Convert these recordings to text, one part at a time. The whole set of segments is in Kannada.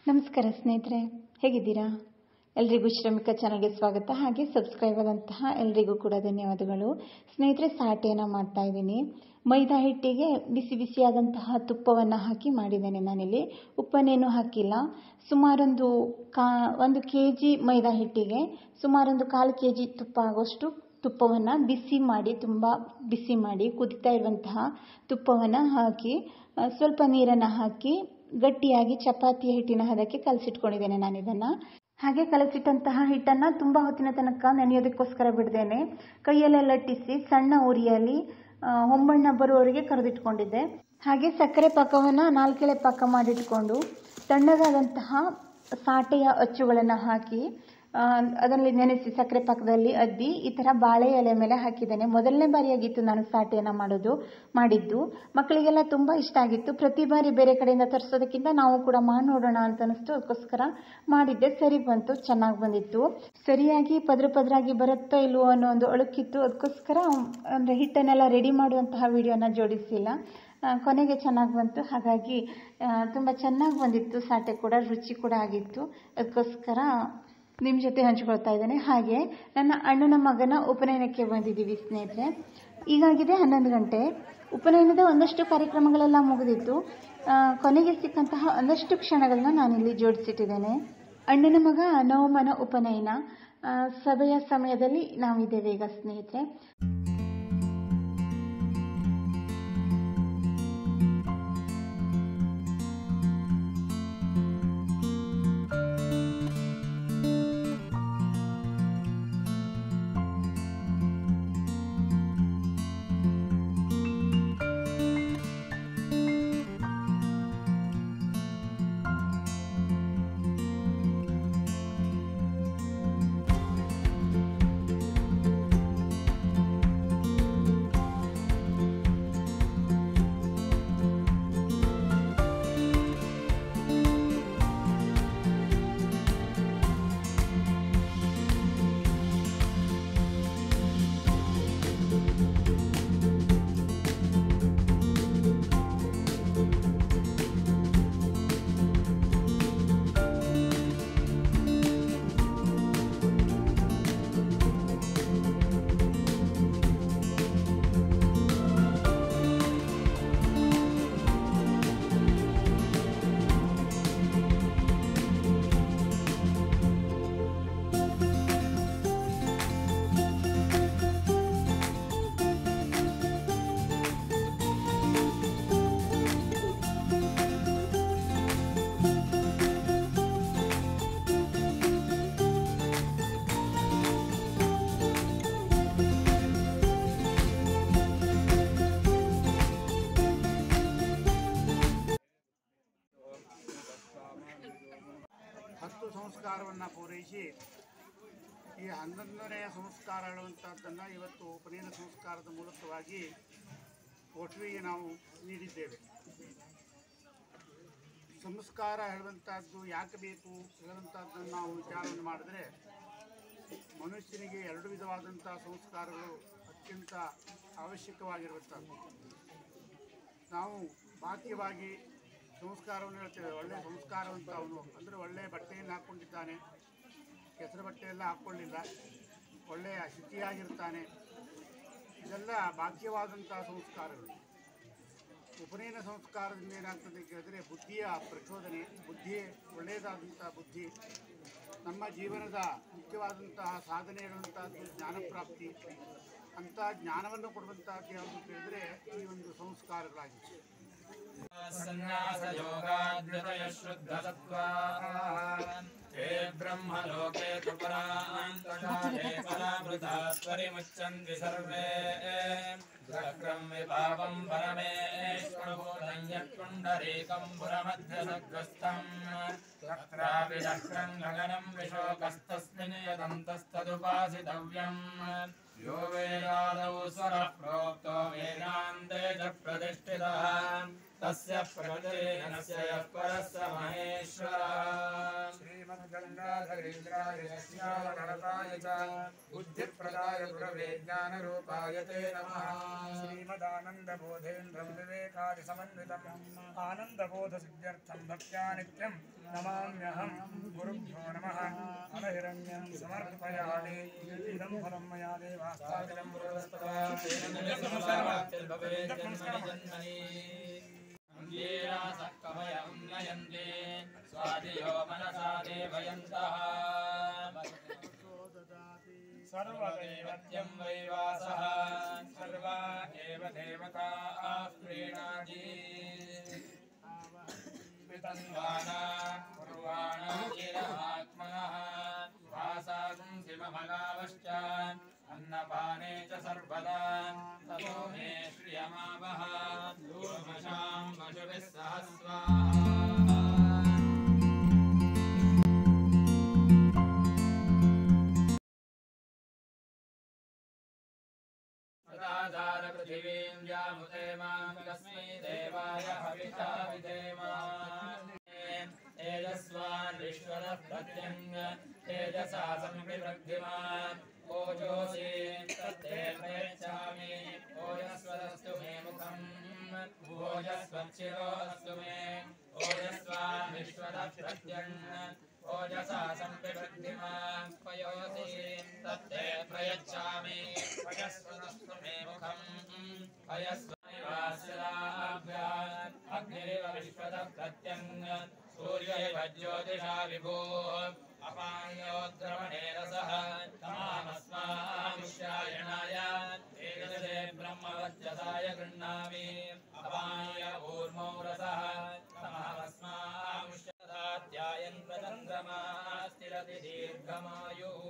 ನಮಸ್ಕಾರ ಸ್ನೇಹಿತರೆ, ಹೇಗಿದ್ದೀರಾ? ಎಲ್ರಿಗೂ ಶ್ರಮಿಕ ಚಾನಲ್ಗೆ ಸ್ವಾಗತ. ಹಾಗೆ ಸಬ್ಸ್ಕ್ರೈಬ್ ಆದಂತಹ ಎಲ್ರಿಗೂ ಕೂಡ ಧನ್ಯವಾದಗಳು. ಸ್ನೇಹಿತರೆ, ಸಾಟೆಯನ್ನು ಮಾಡ್ತಾ ಇದ್ದೀನಿ. ಮೈದಾ ಹಿಟ್ಟಿಗೆ ಬಿಸಿ ಬಿಸಿಯಾದಂತಹ ತುಪ್ಪವನ್ನು ಹಾಕಿ ಮಾಡಿದ್ದೇನೆ. ನಾನಿಲ್ಲಿ ಉಪ್ಪನ್ನೇನು ಹಾಕಿಲ್ಲ. ಸುಮಾರೊಂದು 1 kg ಮೈದಾ ಹಿಟ್ಟಿಗೆ ಸುಮಾರೊಂದು 1/4 kg ತುಪ್ಪ ಆಗೋಷ್ಟು ತುಪ್ಪವನ್ನು ತುಂಬ ಬಿಸಿ ಮಾಡಿ ಕುದಿತಾ ಇರುವಂತಹ ತುಪ್ಪವನ್ನು ಹಾಕಿ ಸ್ವಲ್ಪ ನೀರನ್ನು ಹಾಕಿ ಗಟ್ಟಿಯಾಗಿ ಚಪಾತಿಯ ಹಿಟ್ಟಿನ ಹದಕ್ಕೆ ಕಲಸಿಟ್ಕೊಂಡಿದ್ದೇನೆ ನಾನು ಇದನ್ನು. ಹಾಗೆ ಕಲಸಿಟ್ಟಂತಹ ಹಿಟ್ಟನ್ನು ತುಂಬ ಹೊತ್ತಿನ ತನಕ ನೆನೆಯೋದಕ್ಕೋಸ್ಕರ ಬಿಡ್ದೇನೆ ಕೈಯಲ್ಲೇ ಲಟ್ಟಿಸಿ ಸಣ್ಣ ಉರಿಯಲ್ಲಿ ಹೊಂಬಣ್ಣ ಬರುವವರೆಗೆ ಕರೆದಿಟ್ಕೊಂಡಿದ್ದೆ. ಹಾಗೆ ಸಕ್ಕರೆ ಪಾಕವನ್ನು 4 ಎಳೆ ಪಾಕ ಮಾಡಿಟ್ಕೊಂಡು ತಣ್ಣಗಾದಂತಹ ಸಾಟೆಯ ಅಚ್ಚುಗಳನ್ನು ಹಾಕಿ ಅದರಲ್ಲಿ ನೆನೆಸಿ ಸಕ್ಕರೆ ಪಾಕದಲ್ಲಿ ಅದ್ದಿ ಈ ಥರ ಬಾಳೆ ಎಲೆ ಮೇಲೆ ಹಾಕಿದ್ದೇನೆ. ಮೊದಲನೇ ಬಾರಿಯಾಗಿತ್ತು ನಾನು ಸಾಟೆಯನ್ನು ಮಾಡಿದ್ದು. ಮಕ್ಕಳಿಗೆಲ್ಲ ತುಂಬ ಇಷ್ಟ ಆಗಿತ್ತು. ಪ್ರತಿ ಬಾರಿ ಬೇರೆ ಕಡೆಯಿಂದ ತರಿಸೋದಕ್ಕಿಂತ ನಾವು ಕೂಡ ಮಾಡಿ ನೋಡೋಣ ಅಂತ ಅನಿಸ್ತು. ಅದಕ್ಕೋಸ್ಕರ ಮಾಡಿದ್ದೆ. ಸರಿ ಬಂತು, ಚೆನ್ನಾಗಿ ಬಂದಿತ್ತು. ಸರಿಯಾಗಿ ಪದರಾಗಿ ಬರುತ್ತೋ ಇಲ್ವೋ ಅನ್ನೋ ಒಂದು ಅಳುಕಿತ್ತು. ಅದಕ್ಕೋಸ್ಕರ ಅಂದರೆ ಹಿಟ್ಟನ್ನೆಲ್ಲ ರೆಡಿ ಮಾಡುವಂತಹ ವಿಡಿಯೋನ ಜೋಡಿಸಿಲ್ಲ. ಕೊನೆಗೆ ಚೆನ್ನಾಗಿ ಬಂತು. ಹಾಗಾಗಿ ತುಂಬ ಚೆನ್ನಾಗಿ ಬಂದಿತ್ತು. ಸಾಟೆ ಕೂಡ ರುಚಿ ಕೂಡ ಆಗಿತ್ತು. ಅದಕ್ಕೋಸ್ಕರ ನಿಮ್ಮ ಜೊತೆ ಹಂಚ್ಕೊಳ್ತಾ ಇದ್ದೇನೆ. ಹಾಗೆ ನನ್ನ ಅಣ್ಣನ ಮಗನ ಉಪನಯನಕ್ಕೆ ಬಂದಿದ್ದೀವಿ ಸ್ನೇಹಿತರೆ. ಈಗಾಗಿದೆ 11 ಗಂಟೆ. ಉಪನಯನದ ಒಂದಷ್ಟು ಕಾರ್ಯಕ್ರಮಗಳೆಲ್ಲ ಮುಗಿದಿತ್ತು. ಕೊನೆಗೆ ಸಿಕ್ಕಂತಹ ಒಂದಷ್ಟು ಕ್ಷಣಗಳನ್ನ ನಾನಿಲ್ಲಿ ಜೋಡಿಸಿಟ್ಟಿದ್ದೇನೆ. ಅಣ್ಣನ ಮಗ ನವಮನ ಉಪನಯನ ಸಭೆಯ ಸಮಯದಲ್ಲಿ ನಾವಿದ್ದೇವೆ ಈಗ ಸ್ನೇಹಿತರೆ. ಸಂಸ್ಕಾರವನ್ನು ಪೂರೈಸಿ ಈ 11ನೇ ಸಂಸ್ಕಾರ ಹೇಳುವಂಥದ್ದನ್ನು ಇವತ್ತು ಉಪನಯನ ಸಂಸ್ಕಾರದ ಮೂಲಕವಾಗಿ ಒಟ್ಟಿಗೆ ನಾವು ನೀಡಿದ್ದೇವೆ. ಸಂಸ್ಕಾರ ಹೇಳುವಂಥದ್ದು ಯಾಕೆ ಬೇಕು ಹೇಳುವಂಥದ್ದನ್ನು ನಾವು ವಿಚಾರವನ್ನು ಮಾಡಿದ್ರೆ ಮನುಷ್ಯನಿಗೆ 2 ವಿಧವಾದಂಥ ಸಂಸ್ಕಾರಗಳು ಅತ್ಯಂತ ಅವಶ್ಯಕವಾಗಿರುವಂಥದ್ದು. ನಾವು ಬಾಹ್ಯವಾಗಿ ಸಂಸ್ಕಾರವನ್ನು ಹೇಳ್ತೇವೆ. ಒಳ್ಳೆಯ ಸಂಸ್ಕಾರವಂತ ಅವನು ಅಂದರೆ ಒಳ್ಳೆಯ ಬಟ್ಟೆಯನ್ನು ಹಾಕ್ಕೊಂಡಿದ್ದಾನೆ, ಕೆಸರು ಬಟ್ಟೆಯೆಲ್ಲ ಹಾಕ್ಕೊಳ್ಳಿಲ್ಲ, ಒಳ್ಳೆಯ ಶುಚಿಯಾಗಿರ್ತಾನೆ. ಇದೆಲ್ಲ ಬಾಹ್ಯವಾದಂಥ ಸಂಸ್ಕಾರಗಳು. ಉಪನಯನ ಸಂಸ್ಕಾರದಿಂದ ಏನಾಗ್ತದೆ ಕೇಳಿದ್ರೆ ಬುದ್ಧಿಯ ಪ್ರಚೋದನೆ, ಒಳ್ಳೆಯದಾದಂಥ ಬುದ್ಧಿ, ನಮ್ಮ ಜೀವನದ ಮುಖ್ಯವಾದಂತಹ ಸಾಧನೆ ಇರುವಂಥದ್ದು ಜ್ಞಾನಪ್ರಾಪ್ತಿ. ಅಂಥ ಜ್ಞಾನವನ್ನು ಕೊಡುವಂಥದ್ದು ಯಾವುದು ಕೇಳಿದ್ರೆ ಈ ಒಂದು ಸಂಸ್ಕಾರಗಳಾಗಿದೆ. ಸನ್ಯಾಸ ಯೋಗಾದ್ಯತಯ ಶುದ್ಧ ಸತ್ವಾ ಹೇ ಬ್ರಹ್ಮಲೋಕೆ ತು ಪರಾಂತಕಾಲೇ ಪರಾಮೃತಾಸ್ವರಿಮುಚ್ಯಂತಿ ಸರ್ವೇ ಚಕ್ರಂ ವಿಭಾವಂ ಪರಮೇಶ್ವರಭೂತಂ ಯತ್ಪುಂಡರೀಕಂ ಪುರಮಧ್ಯಸಗ್ರಸ್ಥಂ ಚಕ್ರಾವಿಚಕ್ರಂ ಗಗನಂ ವಿಶೋಕಸ್ತಸ್ಮಿನ್ ಯದಂತಸ್ತದುಪಾಸಿತವ್ಯಂ यो वेदादौ स्वरः प्रोक्तो वेदान्ते च प्रतिष्ठितः तस्य प्रकृतिर्नस्य यः परस्य महेश्वरः. श्रीमद्गङ्गाधर वीरेन्द्राय यस्यावनरताय च बुद्धिप्रदाय गुणविज्ञानरूपाय ते नमः। श्रीमदानन्दबोधेन्द्रं विवेकादिसमन्वितम् आनन्दबोधसिद्ध्यर्थं भक्त्या नित्यं नमाम्यहं। गुरुभ्यो नमः। अनहिरण्यं समर्पयामि। इदं फलं मया देवास्तादिदं स्वादियो मनसा देवयन्तः सर्वदेवत्यं वैवासः सर्वा एव देवताः प्रीणाति वितन्वाना कुर्वाणा चिरमात्मनः वासांसिममगावश्च अन्नपाने च सर्वदा ततो मे श्रियमावह दूर्मशां पशुभिः सह स्वाहा। पृथिवीं व्यामुते मां कस्मै देवाय हविषा विधेम। तेजस्वान् विश्वतः प्रत्यङ्ग तेजसा संविवृद्धिमान् ओजोषि तत्ते प्रयच्छामि। ओजस्वदस्तु मे मुखम् ओजस्वच्छिरोऽस्तु मे। ओजस्वान् विश्वतः प्रत्यङ्ग ओजसा संविवृद्धिमान् पयोषि तत्ते प्रयच्छामि। पयस्वदस्तु मे मुखम् पयस्वनिवास्यदाभ्याम् अग्निरिव विश्वतः प्रत्यङ्ग सूर्यैव ज्योतिषा विभुः अपान्योद्रवणे रसः तमामस्मामुष्यायणाय तेजसे ब्रह्मवर्चसाय गृह्णामि। अपान्य ऊर्मौ रसः तमामस्मामुष्यदाध्यायन् प्रचन्द्रमा स्थिरति दीर्घमायुः।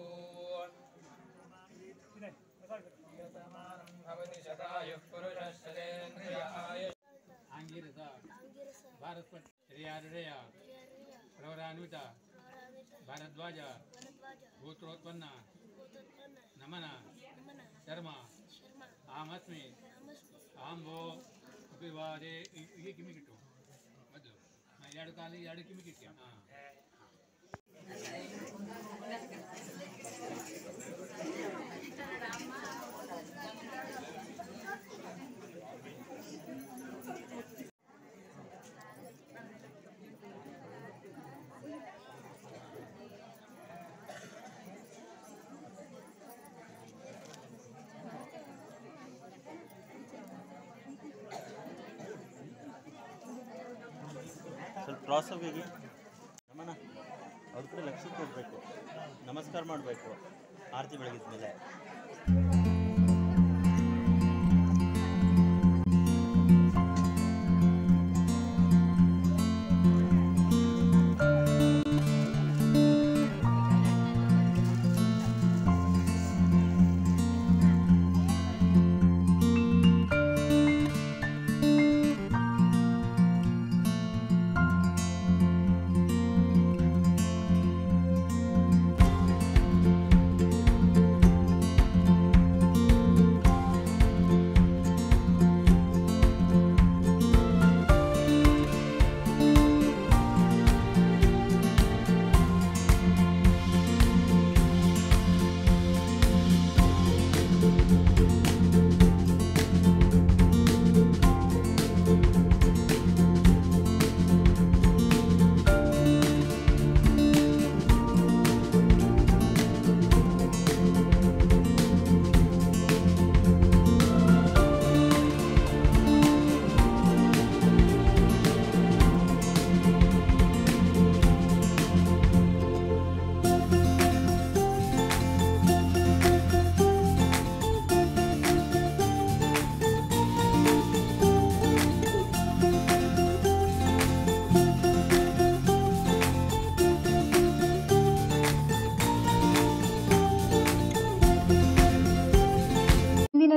भवति शतायुः पुरुषः शतेन्द्रिय आयुः। आंगिरस भारतपट श्रेयारुषय प्रवरान्वित भारद्वाज गोत्रोत्पन्न नमन शर्मा आमस्मि आंबो कपिवारे ये किमिकिಟ್ಟು ಮೊದಲು ಎರಡು ಕಾಲಿಗೆ ಎರಡು ಕಿಮಿಕಿಟ್ಟಿ ಸ್ವಲ್ಪ ಕ್ರಾಸ್ ಹೋಗಿ ನಮನ ಅವ್ರ ಕಡೆ ಲಕ್ಷ್ಯ ಕೊಡಬೇಕು, ನಮಸ್ಕಾರ ಮಾಡಬೇಕು ಆರತಿ ಬೆಳಗಿದ ಮೇಲೆ.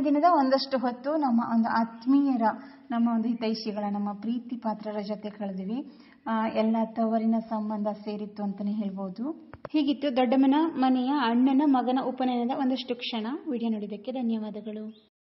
ದಿನದ ಒಂದಷ್ಟು ಹೊತ್ತು ನಮ್ಮ ಒಂದು ಆತ್ಮೀಯರ, ನಮ್ಮ ಒಂದು ಹಿತೈಷಿಗಳ, ನಮ್ಮ ಪ್ರೀತಿ ಪಾತ್ರರ ಜೊತೆ ಕಳೆದ್ವಿ. ಎಲ್ಲ ತವರಿನ ಸಂಬಂಧ ಸೇರಿತ್ತು ಅಂತಲೇ ಹೇಳ್ಬೋದು. ಹೀಗಿತ್ತು ದೊಡ್ಡಮ್ಮನ ಮನೆಯ ಅಣ್ಣನ ಮಗನ ಉಪನಯನದ ಒಂದಷ್ಟು ಕ್ಷಣ. ವಿಡಿಯೋ ನೋಡಿದ್ದಕ್ಕೆ ಧನ್ಯವಾದಗಳು.